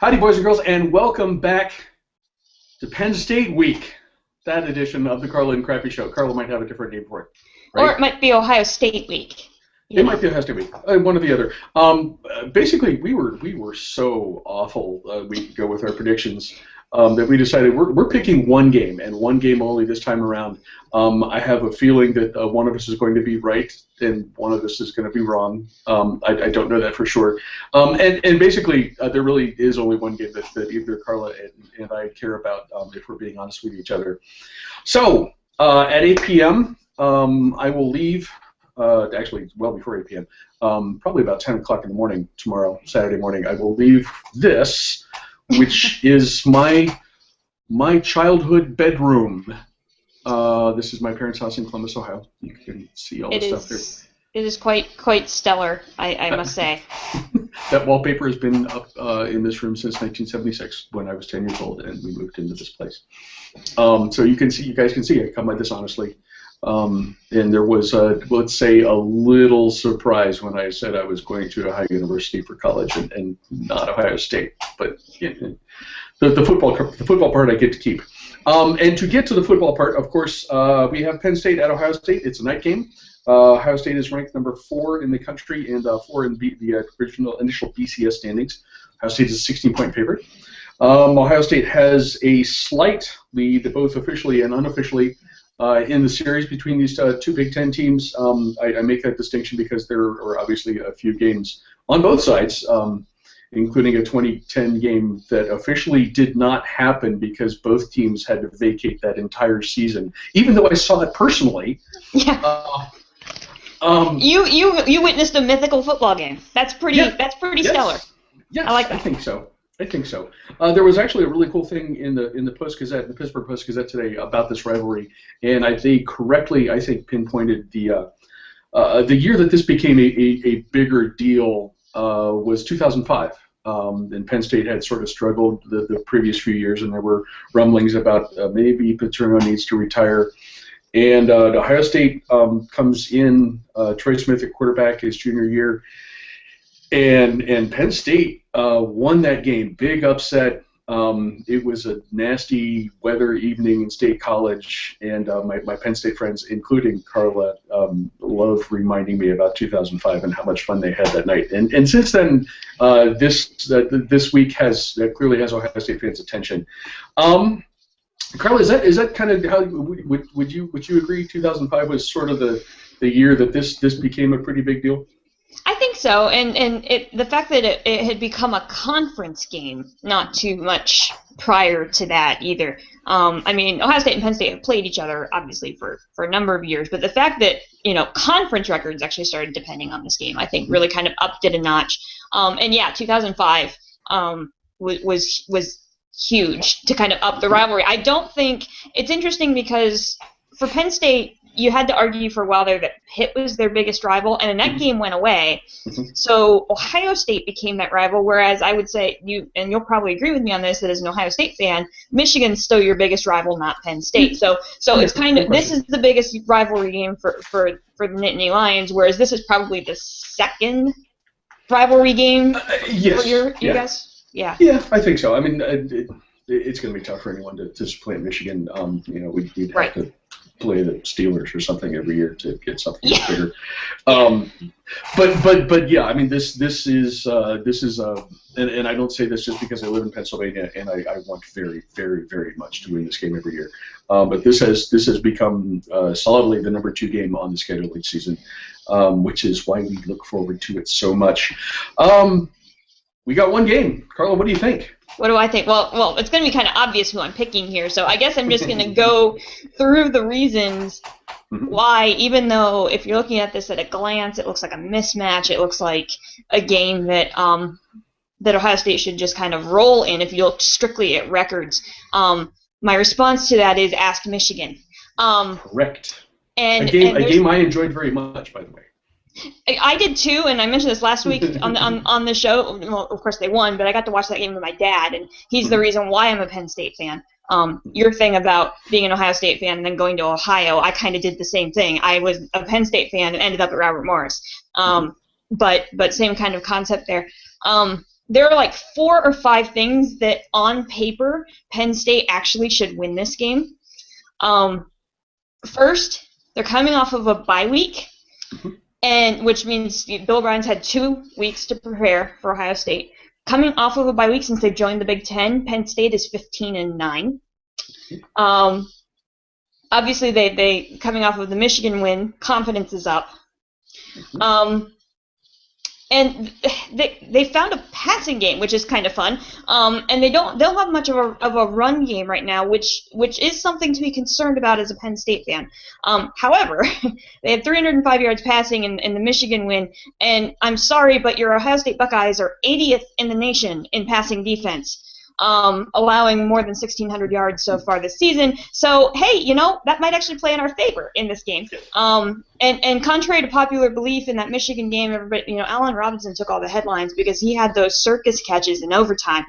Howdy, boys and girls, and welcome back to Penn State Week, that edition of the Carla and Crappy Show. Carla might have a different name for it. Right? Or it might be Ohio State Week. It might be Ohio State Week, one or the other. Basically, we were so awful a week ago with our predictions that we decided we're picking one game, and one game only this time around. I have a feeling that one of us is going to be right, and one of us is going to be wrong. I don't know that for sure. And basically, there really is only one game that either Carla and I care about, if we're being honest with each other. So, at 8 p.m., I will leave. Actually, well before 8 p.m., probably about 10 o'clock in the morning tomorrow, Saturday morning, I will leave this, which is my childhood bedroom. This is my parents' house in Columbus, Ohio. You can see all the stuff there. It is quite stellar, I must say. That wallpaper has been up in this room since 1976, when I was 10 years old, and we moved into this place. So you guys can see I come by this honestly. And there was, let's say, a little surprise when I said I was going to Ohio University for college and not Ohio State. But the football part I get to keep. And to get to the football part, of course, we have Penn State at Ohio State. It's a night game. Ohio State is ranked number 4 in the country and 4 in the initial BCS standings. Ohio State is a 16-point favorite. Ohio State has a slight lead, both officially and unofficially, in the series between these two Big Ten teams. I make that distinction because there are obviously a few games on both sides, including a 2010 game that officially did not happen because both teams had to vacate that entire season, even though I saw it personally. Yeah. You witnessed a mythical football game. That's pretty stellar. Yes, I like that. I think so. There was actually a really cool thing in the Post-Gazette, the Pittsburgh Post-Gazette today about this rivalry, and they correctly, I think, pinpointed the year that this became a bigger deal was 2005. And Penn State had sort of struggled the previous few years, and there were rumblings about maybe Paterno needs to retire. And Ohio State comes in, Troy Smith at quarterback his junior year, and Penn State won that game. Big upset. It was a nasty weather evening in State College, and my Penn State friends, including Carla, love reminding me about 2005 and how much fun they had that night. And since then, this week clearly has Ohio State fans' attention. Carla, is that kind of how would you agree? 2005 was sort of the year that this became a pretty big deal. I think so, and the fact that it had become a conference game not too much prior to that either. I mean, Ohio State and Penn State have played each other obviously for a number of years, but the fact that conference records actually started depending on this game, I think, really kind of upped it a notch. And yeah, 2005 was huge to kind of up the rivalry. I don't think it's interesting because for Penn State, you had to argue for a while there that Pitt was their biggest rival, and then that game went away. So Ohio State became that rival, whereas I would say, you'll probably agree with me on this, that as an Ohio State fan, Michigan's still your biggest rival, not Penn State. So it's kind of, this is the biggest rivalry game for the Nittany Lions, whereas this is probably the second rivalry game for you guys? Yeah. Yeah, I think so. I mean, it's going to be tough for anyone to supplant Michigan. We'd have to play the Steelers or something every year to get something bigger. But yeah, I mean, this is and I don't say this just because I live in Pennsylvania and I want very, very, very much to win this game every year. But this has become solidly the number 2 game on the schedule each season, which is why we look forward to it so much. We got one game. Carla, what do you think? What do I think? Well, it's going to be kind of obvious who I'm picking here, so I guess I'm just going to go through the reasons why, even though if you're looking at this at a glance, it looks like a mismatch. It looks like a game that Ohio State should just kind of roll in if you look strictly at records. My response to that is ask Michigan. Correct. A game I enjoyed very much, by the way. I did too, and I mentioned this last week on the show. Well, of course they won, but I got to watch that game with my dad, and he's the reason why I'm a Penn State fan. Your thing about being an Ohio State fan and then going to Ohio, I kind of did the same thing. I was a Penn State fan and ended up at Robert Morris. But same kind of concept there. there are like 4 or 5 things that on paper Penn State actually should win this game. First, they're coming off of a bye week, and which means Bill O'Brien's had 2 weeks to prepare for Ohio State. Coming off of a bye week since they've joined the Big Ten, Penn State is 15-9. Obviously, they coming off of the Michigan win, confidence is up. And they found a passing game, which is kind of fun. And they don't have much of a run game right now, which is something to be concerned about as a Penn State fan. However, they had 305 yards passing in the Michigan win, and I'm sorry, but your Ohio State Buckeyes are 80th in the nation in passing defense, allowing more than 1,600 yards so far this season. So, hey, that might actually play in our favor in this game. And contrary to popular belief in that Michigan game, everybody, Allen Robinson took all the headlines because he had those circus catches in overtime.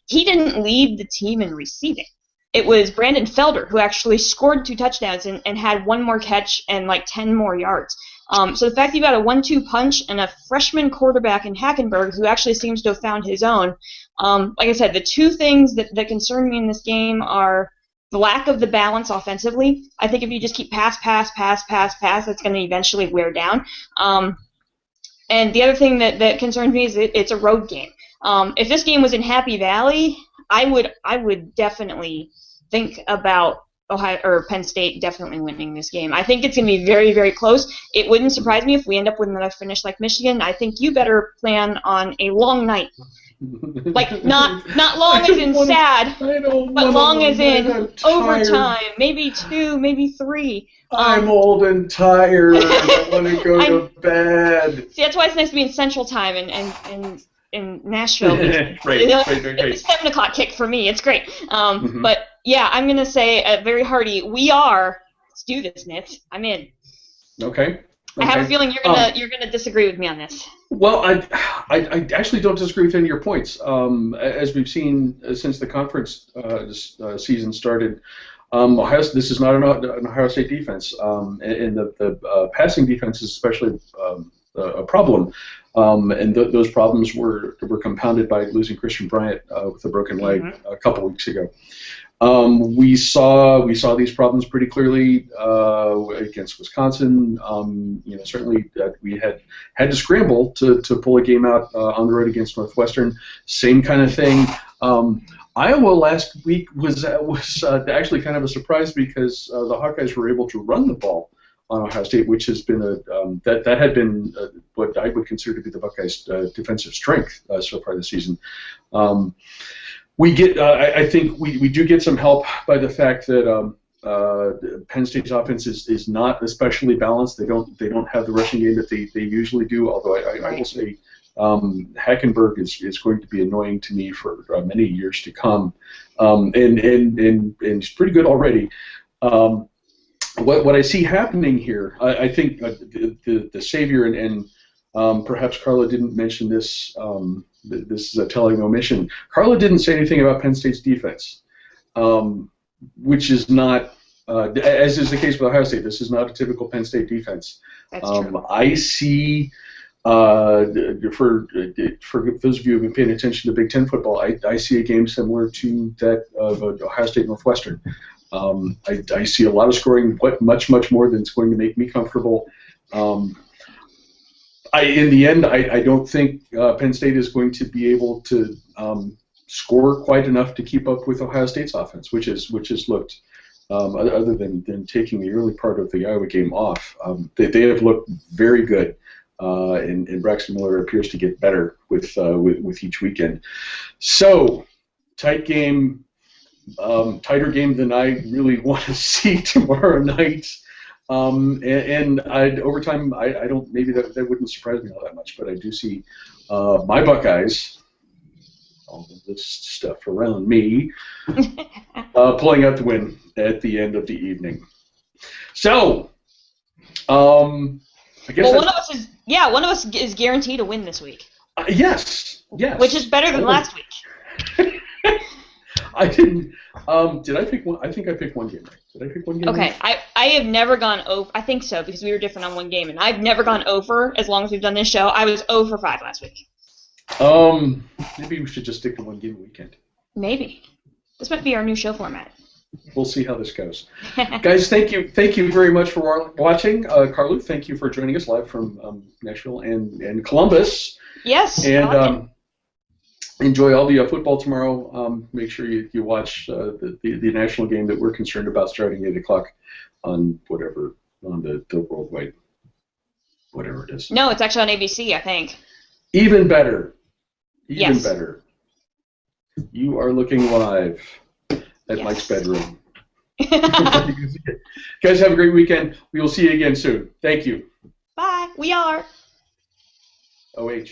He didn't lead the team in receiving. It was Brandon Felder who actually scored 2 touchdowns and had 1 more catch and like 10 more yards. So the fact that you got a 1-2 punch and a freshman quarterback in Hackenberg who actually seems to have found his own, like I said, the 2 things that concern me in this game are the lack of the balance offensively. I think if you just keep pass, that's going to eventually wear down. And the other thing that concerns me is it's a road game. If this game was in Happy Valley, I would definitely think about Ohio or Penn State definitely winning this game. I think it's going to be very, very close. It wouldn't surprise me if we end up with another finish like Michigan. I think you better plan on a long night. Like not long as in sad, but long as in overtime. Maybe 2, maybe 3. I'm old and tired. I want to go to bed. See, that's why it's nice to be in Central Time and in Nashville. Right. It's a 7 o'clock kick for me. It's great. But yeah, I'm gonna say very hearty. Let's do this, Nitz. I'm in. Okay. I have a feeling you're gonna disagree with me on this. Well, I actually don't disagree with any of your points. As we've seen since the conference season started, this is not an Ohio State defense, and the passing defense is especially a problem. And those problems were compounded by losing Christian Bryant with a broken leg a couple weeks ago. We saw these problems pretty clearly against Wisconsin. Certainly we had to scramble to pull a game out on the road against Northwestern. Same kind of thing. Iowa last week was actually kind of a surprise because the Hawkeyes were able to run the ball on Ohio State, which has been that had been what I would consider to be the Buckeyes' defensive strength so far this season. I think we do get some help by the fact that Penn State's offense is not especially balanced. They don't have the rushing game that they usually do. Although I will say Hackenberg is going to be annoying to me for many years to come, and he's pretty good already. What I see happening here, I think the savior and perhaps Carla didn't mention this. This is a telling omission. Carla didn't say anything about Penn State's defense, which is not, as is the case with Ohio State. This is not a typical Penn State defense. That's true. I see, for those of you who've been paying attention to Big Ten football, I see a game similar to that of Ohio State Northwestern. I see a lot of scoring, much more than it's going to make me comfortable. In the end, I don't think Penn State is going to be able to score quite enough to keep up with Ohio State's offense, which has looked, other than taking the early part of the Iowa game off, they have looked very good, and Braxton Miller appears to get better with each weekend. So, tight game, tighter game than I really want to see tomorrow night. Over time, I don't. Maybe that wouldn't surprise me all that much, but I do see my Buckeyes, all of this stuff around me, pulling out the win at the end of the evening. So, I guess. Well, one of us is guaranteed to win this week. Yes. Which is better than last week. I didn't. Did I pick one? I think I picked one game right. Did I pick one game right? Okay. I have never gone over. I think so, because we were different on one game, and I've never gone over as long as we've done this show. I was 0 for 5 last week. Maybe we should just stick to one game a weekend. Maybe. This might be our new show format. We'll see how this goes. Guys, thank you very much for watching. Carla, thank you for joining us live from Nashville and Columbus. Yes. And enjoy all the football tomorrow. Make sure you watch the national game that we're concerned about starting at 8 o'clock on the worldwide, whatever it is. No, it's actually on ABC, I think. Even better. Even yes. better. You are looking live at yes. Mike's bedroom. Guys, have a great weekend. We will see you again soon. Thank you. Bye. We are. OH.